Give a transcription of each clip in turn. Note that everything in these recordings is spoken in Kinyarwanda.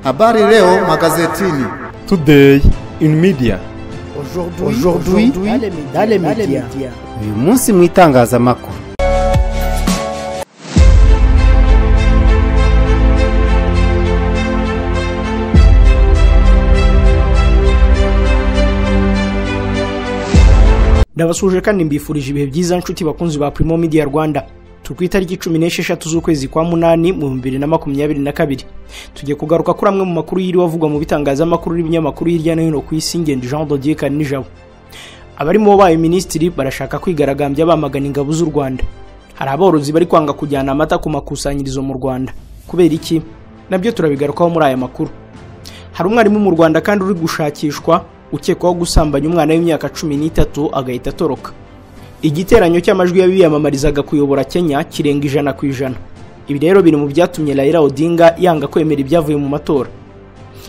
Habari leo magazetini. Today in media. Aujourd'hui dans les médias. Uyu munsi mu itangazamakuru. Ndabasuje kandi mbifurije ibihe byiza nshuti bakunzi ba Primo Media Rwanda. Turi itariki 16 z'ukwezi kwa munani mu 2022. Tugiye kugaruka kuri amwe mu makuru yiri wavugwa mu bitangazamakuru n'ibinyamakuru hirya no hino ku isi. Ngende Jean Dodier Kanijabo. Abarimo babaye ministri barashaka kwigaragambya bamagana ingabo z'u Rwanda. Hari aborozi bari kwanga kujyana amata ku makusanyirizo mu Rwanda. Kubera iki? Nabyo turabigarukaho muri aya makuru. Hari umwarimu mu Rwanda kandi uri gushakishwa ukekwaho gusambanya umwana w'imyaka 13 agahita atoroka. Igiteranyo cy'amajwi y'abiyamamarizaga kuyobora Kenya kirenga 100%. Ibi rero biri mu byatumye Raila Odinga yanga kwemera ibyavuye mu matora.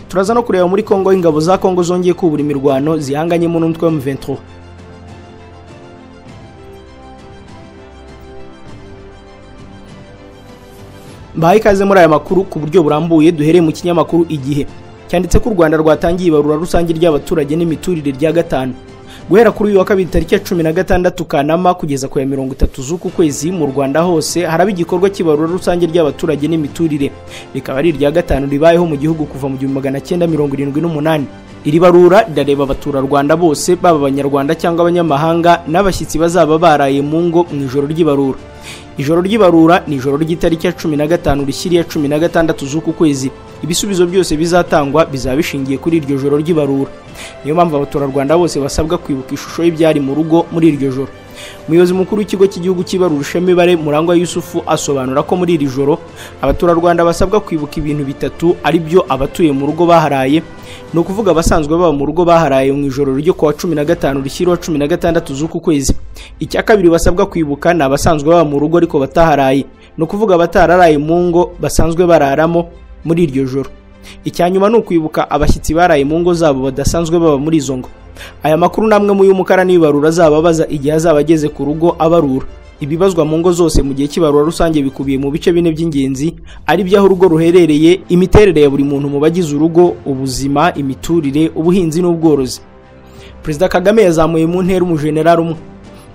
Turaza no kureba muri Kongo ingabo za Kongo zongeye kubura imirwano zihanganye mu n'umutwe wa M23. Bahaye ikaze muri aya makuru ku buryo burambuye. Duhereye mu kinyamakuru Igihe cyanditse ko u Rwanda rwatangiye ibarura rusange ry'abaturage n'imiturire rya gatanu. Guhera kuri uyu wa kabiri tariki ya 16 Kanama kugeza ku ya 30 z'uku kwezi mu Rwanda hose haraba igikorwa cy'ibarura rusange ry'abaturage n'imiturire. Bikaba ari irya gatanu ribayeho mu gihugu kuva mu 1978. Iri barura rirareba abatura Rwanda bose, baba abanyarwanda cyangwa abanyamahanga n'abashyitsi bazaba baraye mu ngo mu ijoro ry'ibarura. Ijoro ry'ibarura ni ijoro ry'itariki ya 15 rishyiriye 16 z'uku kwezi. Ibisubizo byose bizatangwa bizabishingiye kuri iryo joro ry'ibarura. Niyo mpamvu abatura Rwanda bose basabwa kwibuka ishusho y'ibyari mu rugo muri iryo joro. Umuyobozi mukuru w'ikigo cy'igihugu cy'ibarura Shemibare Murangwa Yusufu asobanura ko muri iri joro abatura Rwanda basabwa kwibuka ibintu bitatu, ari byo abatuye mu rugo baharaye, no kuvuga abasanzwe baba mu rugo baharaye mu ijoro ryo kwa 15 rishyiriye 16 z'uku kwezi. Icya kabiri basabwa kwibuka ni abasanzwe baba mu rugo ariko bataharaye, no kuvuga abatararaye mu ngo basanzwe bararamo muri iryo joro. Icyanyuma no kwibuka abashyitsi baraye mu ngo zabo badasanzwe baba muri izo ngo. Aya makuru namwe mu y'umukara n'ibarura zababaza igihe azaba ageze ku rugo abarura. Ibibazwa mu ngo zose mu gihe cy'ibarura rusange bikubiye mu bice bine by'ingenzi, ari byaho urugo ruherereye, imiterere ya buri muntu mu bagize urugo, ubuzima, imiturire, ubuhinzi n'ubworozi. Perezida Kagame yazamuye mu ntera umujenerali umwe.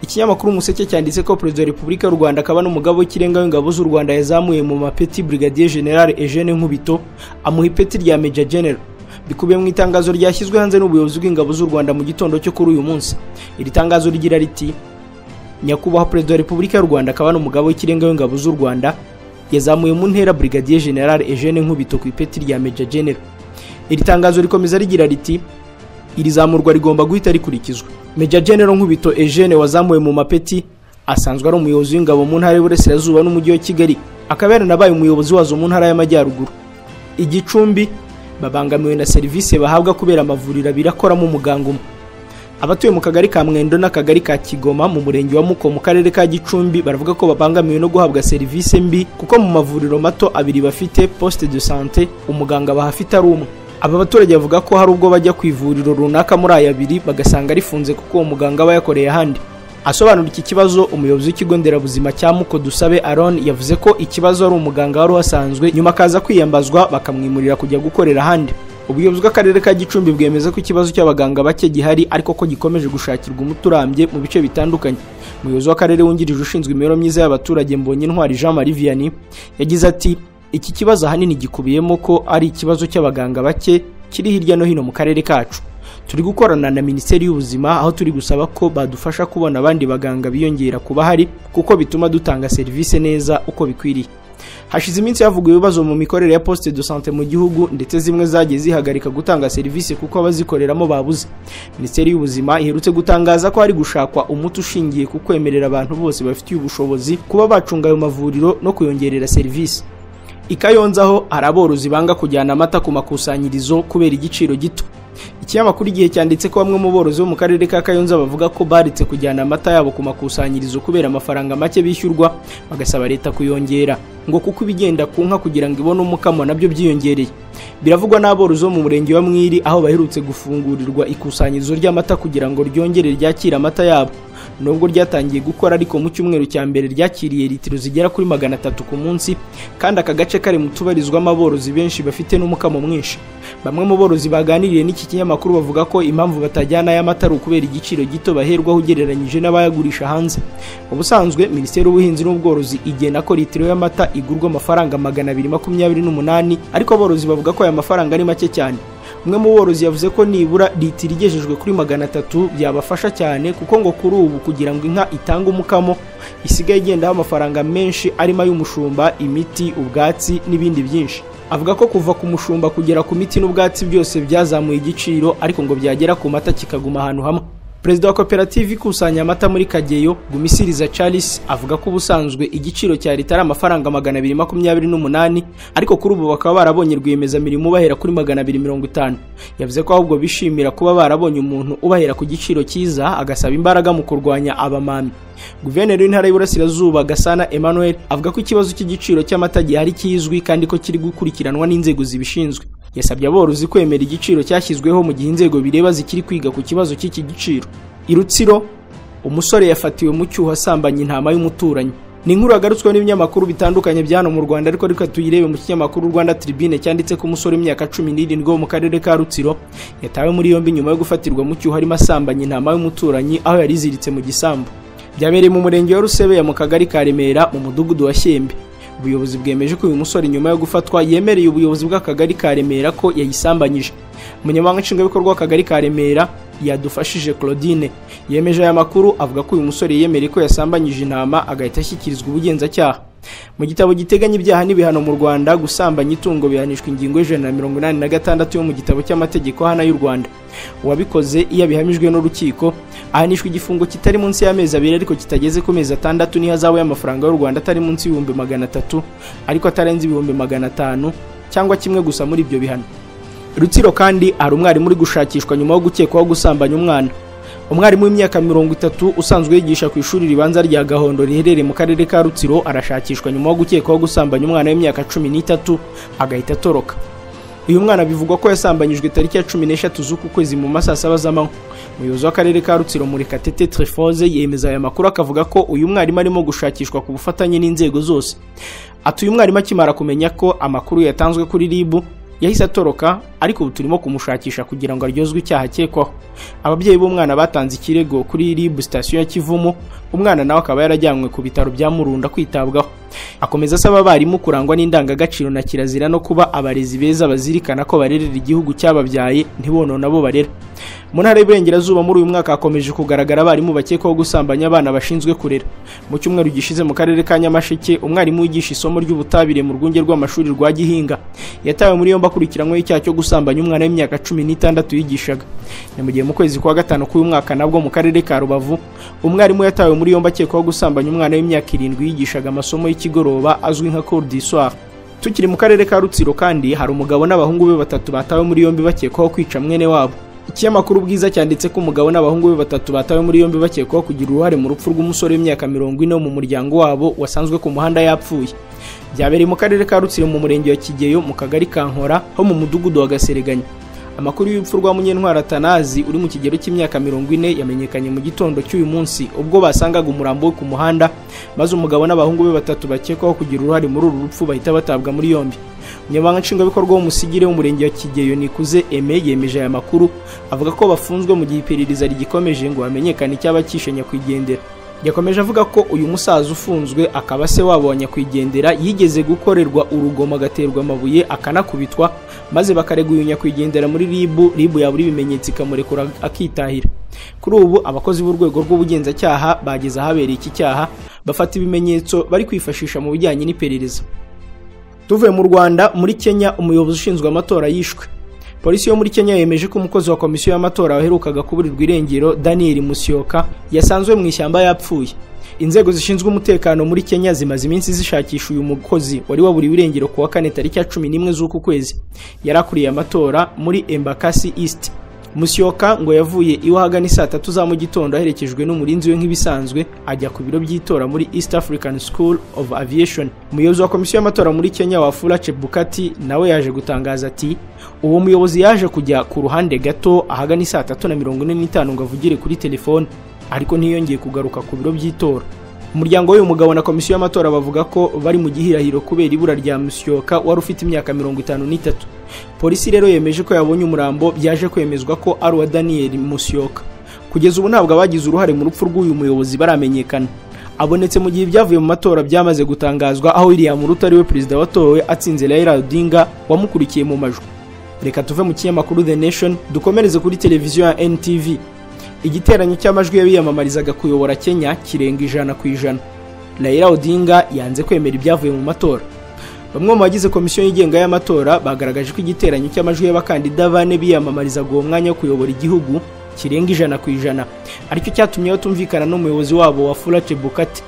Ikinyamakuru Umuseke cyanditse ko Perezida wa Repubulika y'u Rwanda akaba n'umugabo w'ikirenga w'ingabo z'u Rwanda yazamuye mu mapeti Brigadier General Eugene Nkubito amuha ipeti rya Major General. Bikubiye mu itangazo ryashyizwe hanze n'ubuyobozi bw'ingabo z'u Rwanda mu gitondo cyo kuri uyu munsi. Iri tangazo rigira riti: Nyakubahwa Perezida wa Repubulika y'u Rwanda akaba n'umugabo w'ikirenga w'ingabo z'u Rwanda yazamuye mu ntera Brigadier General Eugene Nkubito ku ipeti rya Major General. Iri tangazo rikomeza rigira riti: iri zamurwa rigomba guhita rikurikizwa. Major General Nkubito Eugene wazamuwe mu mapeti asanzwe ari umuyobozi w'ingabo mu ntara y'Uburasirazuba n'umujyi wa Kigali, akaba yaranabaye umuyobozi wazo mu ntara y'Amajyaruguru. Igicumbi babangamiwe na serivisi bahabwa kubera amavuriro birakoramo umuganga umwe. Abatuye mu kagari ka Mwendo n'akagari ka Kigoma mu murenge wa Muko mu karere ka Gicumbi baravuga ko babangamiwe no guhabwa serivisi mbi kuko mu mavuriro mato abiri bafite poste de santé umuganga bahafite ari umwe. Aba baturage bavuga ko hari ubwo bajya ku ivuriro runaka muri aya abiri bagasanga rifunze kuko uwo muganga aba yakoreye ahandi. Asobanura iki kibazo, umuyobozi w'ikigo nderabuzima cya Muko Dusabe Aaron yavuze ko ikibazo ari umuganga wari wasanzwe nyuma akaza kwiyambazwa bakamwimurira kujya gukorera ahandi. Ubuyobozi bw'akarere ka Gicumbi bwemeza ko ikibazo cy'abaganga bake gihari ariko ko gikomeje gushakirwa umuturambye mu bice bitandukanye. Umuyobozi w'akarere wungirije ushinzwe imibereho myiza y'abaturage Mbonyintwari Jean Marie Vianney yagize ati: iki kibazo ahanini gikubiyemo ko ari ikibazo cy'abaganga bake kiri hirya no hino mu karere kacu. Turi gukorana na Minisiteri y'Ubuzima aho turi gusaba ko badufasha kubona abandi baganga biyongera kuba hari kuko bituma dutanga serivisi neza uko bikwiriye. Hashize iminsi havugwa ibibazo mu mikorere ya poste de santé mu gihugu ndetse zimwe zagiye zihagarika gutanga serivisi kuko abazikoreramo babuze. Minisiteri y'Ubuzima iherutse gutangaza ko hari gushakwa umuti ushingiye ku kwemerera abantu bose bafitiye ubushobozi kuba bacunga ayo mavuriro no kuyongerera serivisi. Ikayonzaho hari aborozi banga kujyana amata ku makusanyirizo kubera igiciro gito. Ikinyamakuru Igihe cyanditse ko bamwe mu borozi bo mu karere ka Kayonza bavuga ko baritse kujyana amata yabo ku makusanyirizo kubera amafaranga make bishyurwa, bagasaba leta kuyongera ngo kuko ibigenda ku nka kugira ngo ibone umukamo nabyo byiyongereye. Biravugwa n'aborozi bo mu murenge wa Mwiri aho baherutse gufungurirwa ikusanyirizo ry'amata kugira ngo ryongere ryakira amata yabo. nubwo ryatangiye gukora ariko mu cyumweru cya mbere ryakiriye litiro zigera kuri 300 ku munsi kandi aka gace kari mu tubarizwamo aborozi benshi bafite n'umukamo mwinshi. Bamwe mu borozi baganiriye n'iki kinyamakuru bavuga ko impamvu batajyana aya mata ari ukubera igiciro gito baherwaho ugereranyije n'abayagurisha hanze. Ubusanzwe Minisiteri y'Ubuhinzi n'Ubworozi igena ko litiro y'amata igurwa amafaranga 228 ariko aborozi bavuga ko aya mafaranga ari make cyane. Umwe mu borozi yavuze ko nibura litiro igejejwe kuri 300 byabafasha cyane kuko ngo kuri ubu kugira ngo inka itange umukamo isigaye igendaho amafaranga menshi arimo y'umushumba, imiti, ubwatsi n'ibindi byinshi. Avuga ko kuva ku mushumba kugera ku miti n'ubwatsi byose byazamuye igiciro ariko ngo byagera ku mata kikaguma ahantu hamwe. Perezida wa koperative ikusanya amata muri Kageyo, Gumisiriza Charles, avuga ko ubusanzwe igiciro cya litiro ari amafaranga 228 ariko kuri ubu bakaba barabonye rwiyemezamirimo ubahera kuri 250. Yavuze ko ahubwo bishimira kuba barabonye umuntu ubahera ku giciro cyiza agasaba imbaraga mu kurwanya abamami. Guverineri w'Intara y'Iburasirazuba Gasana Emmanuel avuga ko ikibazo cy'igiciro cy'amata gihari kizwi kandi ko kiri gukurikiranwa n'inzego zibishinzwe. Yasabye aborozi kwemera igiciro cyashyizweho mu gihe inzego bireba zikiri kwiga ku kibazo cy'iki giciro. I Rutsiro, umusore yafatiwe mu cyuho asambanya intama y'umuturanyi. Ni inkuru yagarutswe n'ibinyamakuru bitandukanye byano mu Rwanda ariko tuyirebe mu kinyamakuru Rwanda Tribune cyanditse ko umusore w'imyaka 17 wo mu karere ka Rutsiro yatawe muri yombi nyuma yo gufatirwa mu cyuho harimo asambanya intama y'umuturanyi aho yari iziritse mu gisambu. Byabereye mu murenge wa Rusebe ya mu kagari ka Remera mu mudugudu wa Shyembe. Ubuyobozi bwemeje ko uyu musore nyuma yo gufatwa yemereye ubuyobozi bw'akagari ka Remera ko yayisambanyije. Umunyamabanga nshingwabikorwa w'akagari ka Remera Yadufashije Claudine yemeje aya makuru avuga ko uyu musore yemereye ko yasambanyije intama agahita ashyikirizwa ubugenzacyaha. Mu gitabo giteganya ibyaha n'ibihano mu Rwanda gusambanya itungo bihanishwa ingingo y'186 yo mu gitabo cy'amategeko hana y'u Rwanda. Uwabikoze iyo bihamijwe n'urukiko ahanishwa igifungo kitari munsi y'amezi 2 ariko kitageze ku mezi 6 n'ihazabu y'amafaranga y'u Rwanda atari munsi y'300 ariko atarenze 500 cyangwa kimwe gusa muri ibyo bihano. Rutsiro kandi hari umwarimu uri gushakishwa nyuma yo gukekwaho gusambanya umwana. Umwarimu w'imyaka 30 usanzwe yigisha ku ishuri ribanza rya Gahondo riherereye mu karere ka Rutsiro arashakishwa nyuma yo gukekwaho gusambanya umwana w'imyaka 13 agahita atoroka. Uyu mwana bivugwa ko yasambanyijwe tariki ya 13 z'uku kwezi mu masaa 7 z'amanywa. Umuyobozi w'akarere ka Rutsiro Murekatete Trefoze yemeza aya makuru akavuga ko uyu mwarimu arimo gushakishwa ku bufatanye n'inzego zose. Ati uyu mwarimu akimara kumenya ko amakuru yatanzwe kuri RIB yahise atoroka ariko turimo kumushakisha kugira ngo aryozwe icyaha cyekwaho. Ababyeyi b'umwana batanze ikirego kuri RIB station ya Kivumu, umwana nawe akaba yarajyanywe ku bitaro bya Murunda kwitabwaho. Akomeza asaba abarimu kurangwa n'indangagaciro na kirazira no kuba abarezi beza bazirikana ko barerera igihugu cyababyaye ntibonona bo barera. Mu ntara y'Iburengerazuba muri uyu mwaka hakomeje kugaragara abarimu bakekwaho gusambanya abana bashinzwe kurera. Mu cyumweru gishize mu karere ka Nyamasheke umwarimu wigisha isomo ry'ubutabire mu rwunge rw'amashuri rwa Gihinga yatawe muri yombi akurikiranyweho icyaha cyo gusambanya umwana w'imyaka 16 yigishaga. Ni mu gihe mu kwezi kwa gatanu k'uyu mwaka nabwo mu karere ka Rubavu umwarimu yatawe muri yombi akekwaho gusambanya umwana w'imyaka 7 yigishaga amasomo y'ikigoroba azwi nka cours du soir. Tukiri mu karere ka Rutsiro kandi hari umugabo n'abahungu be 3 batawe muri yombi bakekwaho kwica mwene wabo. Ikinyamakuru Bwiza cyanditse ko umugabo n'abahungu be 3 batawe muri yombi bakekwaho kugira uruhare mu rupfu rw'umusore w'imyaka 40 mu muryango wabo wasanzwe ku muhanda yapfuye. Byabereye mu karere ka Rutsiro mu murenge wa Kigeyo mu kagari ka Nkora ho mu mudugudu wa Gasereganya. Amakuru y'urupfu rwa Munyentwara Atanazi uri mu kigero cy'imyaka 40 yamenyekanye mu gitondo cy'uyu munsi ubwo basangaga umurambo we ku muhanda maze umugabo n'abahungu be 3 bakekwaho kugira uruhare muri uru rupfu bahita batabwa muri yombi. Umunyamabanga nshingwabikorwa w'umusigire w'umurenge wa Kigeyo Nikuze Aime yemeje aya makuru avuga ko bafunzwe mu gihe iperereza rigikomeje ngo hamenyekane icyaba kishe nyakwigendera. Yakomeje avuga ko uyu musaza ufunzwe akaba se wabo wa nyakwigendera yigeze gukorerwa urugomo agaterwa amabuye akanakubitwa maze bakarega uyu nyakwigendera muri RIB yaburi ibimenyetso ikamurekura akitahira. Kuri ubu abakozi b'urwego rw'ubugenzacyaha bageze ahabereye iki cyaha bafata ibimenyetso bari kwifashisha mu bijyanye n'iperereza. Tuvuye mu Rwanda muri Kenya umuyobozi ushinzwe amatora yishwe. Polisi yo muri Kenya yemeje ko umukozi wa komisiyo y'amatora waherukaga kuburirwa irengero Daniel Musyoka yasanzwe mu ishyamba yapfuye. Inzego zishinzwe umutekano muri Kenya zimaze iminsi zishakisha uyu mukozi wari waburiwe irengero kuwa 4 tariki ya 11 z'uku kwezi. Yarakuriye amatora muri Embakasi East. Musyoka ngo yavuye iwahagana saa 3 za mu gitondo aherekejwe n'umurinzi we nk'ibisanzwe ajya ku biro by'itora muri East African School of Aviation. Umuyobozi wa komisiyo y'amatora muri Kenya Wafula Chebukati nawe yaje gutangaza ati uwo muyobozi yaje kujya ku ruhande gato ahagana saa 3:45 ngo avugire kuri telefone. ariko ntiyongeye kugaruka ku biro by'itora. Umuryango w'uyu mugabo na komisiyo y'amatora bavuga ko bari mu gihirahiro kubera ibura rya Musyoka wari ufite imyaka 53. Polisi rero yemeje ko yabonye umurambo, byaje kwemezwa ko ari uwa Daniel Musyoka. Kugeza ubu ntabwo abagize uruhare mu rupfu rw'uyu muyobozi baramenyekana. Abonetse mu gihe ibyavuye mu matora byamaze gutangazwa, aho William Ruto ari we perezida watowe atsinze Raila Odinga wamukurikiye mu majwi. Reka tuve mu kinyamakuru The Nation dukomereze kuri televiziyo ya NTV. Igiteranyo cy'amajwi y'abiyamamarizaga kuyobora Kenya kirenga 100%. Raila Odinga yanze kwemera ibyavuye mu matora. Bamwe mu bagize komisiyo yigenga y'amatora bagaragaje ko igiteranyo cy'amajwi y'abakandida bane biyamamarizaga uwo mwanya wo kuyobora igihugu kirenga 100%, aricyo cyatumye batumvikana n'umuyobozi wabo Wafula Chebukati.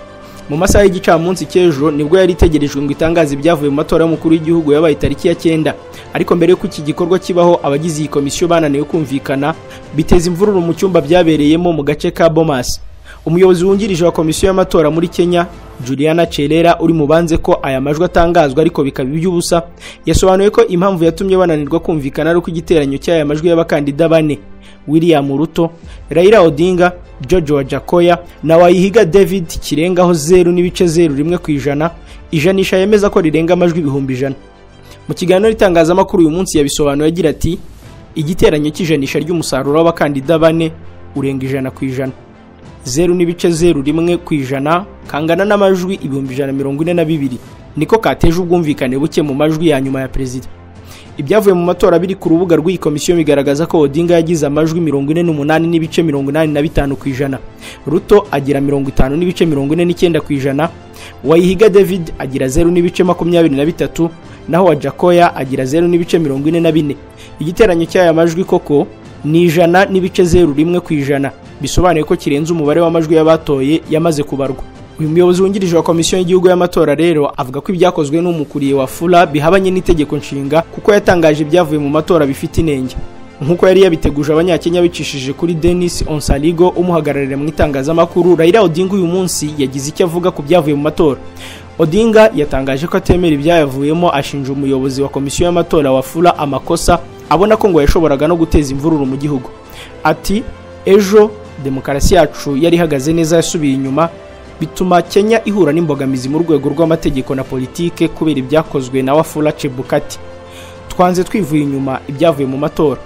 Mu masaha y'igicamunsi cy'ejo nibwo yari itegerejwe ngo itangaze ibyavuye mu matora y'umukuru w'igihugu yabaye tariki ya 9, ariko mbere y'uko iki gikorwa kibaho abagize iyi komisiyo bananiwe kumvikana, biteza imvururu mu cyumba byabereyemo mu gace ka Bomas. Umuyobozi wungirije wa komisiyo y'amatora muri Kenya, Juliana Cherera, uri mubanze ko aya majwi atangazwa ariko bikaba iby'ubusa, yasobanuye ko impamvu yatumye bananirwa kumvikana ari uko igiteranyo cy'aya majwi y'abakandida bane, William Ruto, Raila Odinga, George Wajakoya na Wayihiga David, kirengaho 0.01%, ijanisha yemeza ko rirenga amajwi 100,000. Mu kiganiro itangazamakuru uyu munsi yabisobanuye agira ati igiteranyo cy'ijanisha ry'umusaruro w'abakandida bane urenga 100%. 0.01% kangana n'amajwi 142,000, niko kateje ubwumvikane buke mu majwi ya nyuma ya perezida. Ibyavuye mu matora biri ku rubuga rw'iyi komisiyo bigaragaza ko Odinga yagize amajwi 48.85%, Ruto agira 50.49%, Wayihiga David agira 0.23%, naho Wajakoya agira 0.44%. Igiteranyo cy'aya majwi koko ni 100.01%, bisobanuye ko kirenze umubare w'amajwi y'abatoye yamaze kubarwa. Uyu muyobozi wungirije wa komisiyo y'igihugu y'amatora rero avuga ko ibyakozwe n'umukuriye wa Fula bihabanye n'itegeko nshinga, kuko yatangaje ibyavuye mu matora bifite inenge. Nkuko yari yabiteguje abanyakenya bicishije kuri Dennis Onsaligo umuhagararira mu itangazamakuru, Raila Odinga uyu munsi yagize icyo avuga ku byavuye mu matora. Odinga yatangaje ko atemera ibyayavuyemo, ashinja umuyobozi wa komisiyo y'amatora wa Fula amakosa, abona ko ngo yashoboraga no guteza imvururu mu gihugu. Ati ejo demokarasi yacu yari ihagaze neza, yasubiye inyuma, bituma Kenya ihura n'imbogamizi mu rwego rw'amategeko na politike kubera ibyakozwe na Wafula Chebukati. Twanze twivuye inyuma ibyavuye mu matora.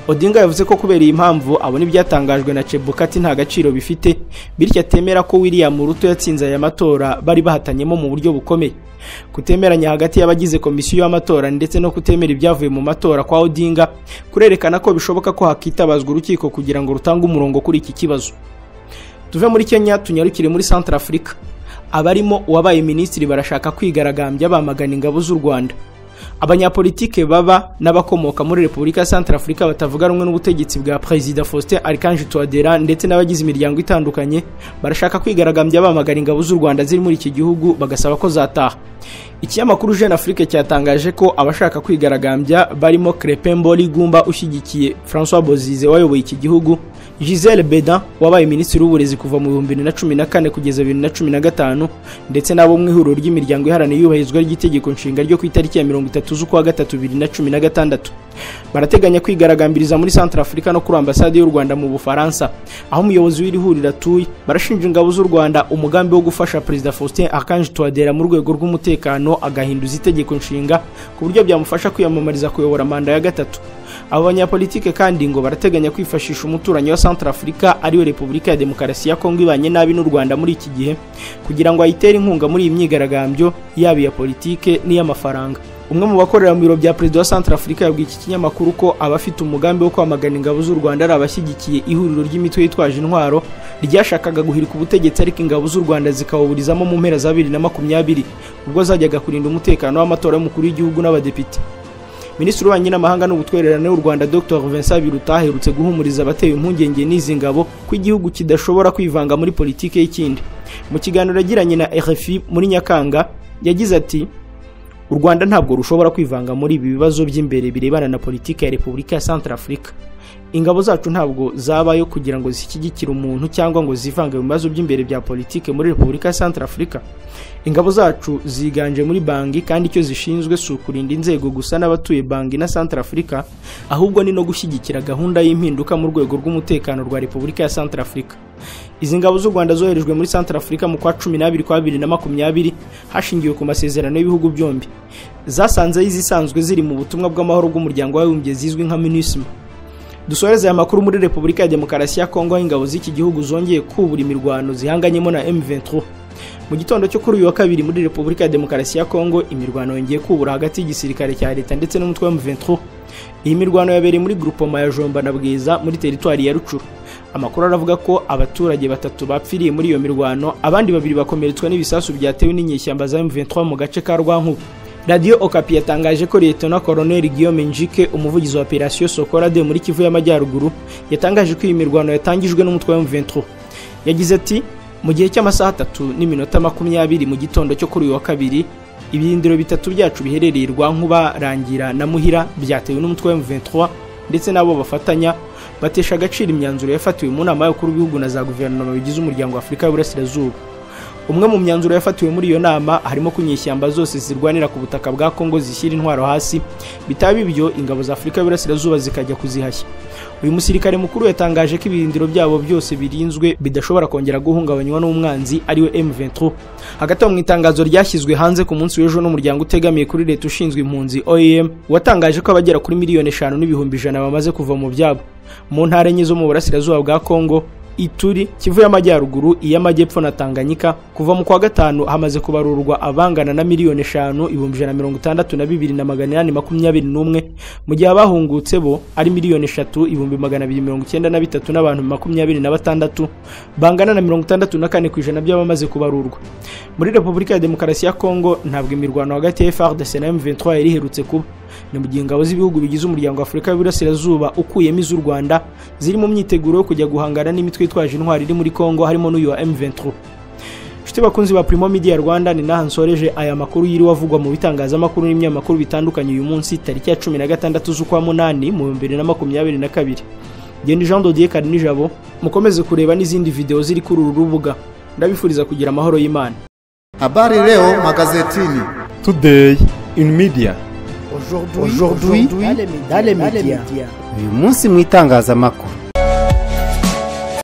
Odinga yavuze ko kubera iyi mpamvu abona ibyatangajwe na Chebukati nta gaciro bifite, bityo atemera ko William Ruto yatsinze aya matora bari bahatanyemo mu buryo bukomeye. Kutemeranya hagati y'abagize komisiyo y'amatora ndetse no kutemera ibyavuye mu matora kwa Odinga kurerekana ko bishoboka ko hakitabazwa urukiko kugira ngo rutange umurongo kuri iki kibazo. Tuve muri Kenya tunyarukire muri Centrafrica. Abarimo uwabaye minisitiri barashaka kwigaragambya bamagana ingabo z'u Rwanda. Abanyapolitike baba n'abakomoka muri Repubulika ya Centrafrica batavuga rumwe n'ubutegetsi bwa President Faustin Archange Touadera ndetse n'abagize imiryango itandukanye barashaka kwigaragambya bamagana ingabo z'u Rwanda ziri muri iki gihugu, bagasaba ko zataha. Ikinyamakuru Jeune Afrique cyatangaje ko abashaka kwigaragambya barimo Crepin Mboligumba ushyigikiye François Bozize wayoboye iki gihugu, Gisèle Bedan wabaye minisitiri w'uburezi kuva mu 2014 kugeza 2015, ndetse nabo mu ihuriro ry'imiryango iharanira iyubahirizwa ry'itegeko nshinga ryo ku itariki ya 30 z'ukwa 3 2016. Barateganya kwigaragambiriza muri Centrafrica no kuri ambasade y'u Rwanda mu Bufaransa, aho umuyobozi w'iri huriro atuye. Barashinja ingabo z'u Rwanda umugambi wo gufasha President Faustin Archange Touadera mu rwego rw'umutekano agahinduza itegeko nshinga ku buryo byamufasha kwiyamamariza kuyobora manda ya gatatu. Abo banyapolitike kandi ngo barateganya kwifashisha umuturanyi wa Centrafrica ariwe Repubulika ya Demokarasi ya Kongo ibanye nabi n'u Rwanda muri iki gihe kugira ngo ayitere inkunga muri iyi myigaragambyo yaba ya politike n'iy'amafaranga. Umwe mu bakorera mu biro bya Perezida wa Centrafrica yabwiye iki kinyamakuru ko abafite umugambi wo kwamagana ingabo z'u Rwanda ari abashyigikiye ihuriro ry'imitwe yitwaje intwaro ryashakaga guhirika ubutegetsi, ariko ingabo z'u Rwanda zikabuburizamo mu mpera za 2020 ubwo zajyaga kurinda umutekano w'amatora y'umukuru w'igihugu n'abadepite. Minisitiri w'Ububanyi n'Amahanga n'Ubutwererane w'u Rwanda Dr Vincent Biruta aherutse guhumuriza abateye impungenge n'izi ngabo ko igihugu kidashobora kwivanga muri politike y'ikindi. Mu kiganiro yagiranye na RFI muri Nyakanga yagize ati u Rwanda ntabwo rushobora kwivanga muri ibi bibazo by'imbere birebana na politike ya Repubulika ya Centrafrica. Ingabo zacu ntabwo zabayo kugira ngo zishyigikire umuntu cyangwa ngo zivange mu bibazo by'imbere bya politike muri Repubulika ya Centrafrica. Ingabo zacu ziganje muri Bangi kandi icyo zishinzwe si ukurinda inzego gusa n'abatuye Bangi na Centrafrica, ahubwo ni no gushyigikira gahunda y'impinduka mu rwego rw'umutekano rwa Repubulika ya Centrafrica. Izi ngabo z'u Rwanda zoherejwe muri Central Africa mu kwa 12 kwa 2020 hashingiwe ku masezerano y'ibihugu byombi. Zasanze izisanzwe ziri mu butumwa bw'amahoro bw'umuryango w'abibumbye zizwi nka MINUSMA. Dusoreza aya makuru muri Repubulika ya Demokarasi ya Kongo, ingabo z'iki gihugu zongeye kubura imirwano zihanganyemo na M23. Mu gitondo cyo kuri uyu wa kabiri muri Repubulika ya Demokarasi ya Kongo, imirwano yongeye kubura hagati y'igisirikare cya leta ndetse n'umutwe wa M23. Iyi mirwano yabereye muri groupement ya Jomba na Bwiza muri teritwari ya Rucuru. Amakuru aravuga ko abaturage batatu bapfiriye muri iyo mirwano, abandi babiri bakomeretswa n'ibisasu byatewe n'inyeshyamba za M23 mu gace ka Rwankuba. Radio Okapi yatangaje ko Lieutenant Colonel Guillaume Njike, umuvugizi wa Operation Sokorade muri Kivu y'Amajyaruguru, yatangaje ko iyi mirwano yatangijwe n'umutwe wa M23. Yagize ati: mu gihe cy'amasaha 3:20 mu gitondo cyo kuri uyu wa kabiri, ibirindiro bitatu byacu biherereye Rwankuba, Rangira na Muhira byatewe n'umutwe wa M23 ndetse nabo bafatanya batesha agaciro imyanzuro yafatiwe mu nama y'abakuru b'ibihugu na za guverinoma bigize umuryango wa Afurika y'Uburasirazuba. Umwe mu myanzuro yafatiwe muri iyo nama harimo kunyeshyamba zose zirwanira ku butaka bwa Kongo zishyira intwaro hasi, bitaba ibyo ingabo za Afurika y'Uburasirazuba zikajya kuzihashya. Uyu musirikare mukuru yatangaje ko ibirindiro byabo byose birinzwe bidashobora kongera guhungabanywa n'umwanzi ariwe M23. Hagati mu itangazo ryashyizwe hanze ku munsi w'ejo n'umuryango utegamiye kuri leta ushinzwe impunzi OIM, watangaje ko abagera kuri 5,100,000 bamaze kuva mu byabo mu ntara enye zo mu burasirazuba bwa Kongo: Ituri, Kivu y'Amajyaruguru, iy'Amajyepfo na Tanganyika. Kuva mu kwa gatanu hamaze kubarurwa abangana na 5,162,821, mu gihe abahungutse bo ari 3,293 n'abantu 26 bangana na 64% by'abamaze kubarurwa. Muri Repubulika ya Demokarasi ya Kongo ntabwo imirwano hagati ya FARDC na M23 yari iherutse kuba. Ni mu gihe ingabo z'ibihugu bigize umuryango wa Afurika y'Uburasirazuba ukuyemo iz'u Rwanda ziri mu myiteguro yo kujya guhangana n'imitwe yitwaje intwari iri muri Kongo harimo n'uyu wa M23. Nshuti bakunzi ba Primo Media Rwanda, ni naha nsoreje aya makuru yiri wavugwa mu bitangazamakuru n'imyamakuru bitandukanye uyu munsi tariki ya 16 z'ukwa 8 mu 2022. Genda Jean Dodier Karinijabo, mukomeze kureba n'izindi video ziri kuri uru rubuga. Ndabifuriza kugira amahoro y'Imana. Habari leo magazetini. Today in media. Aujourd'hui dans les médias. Uyu munsi mu itangazamakuru.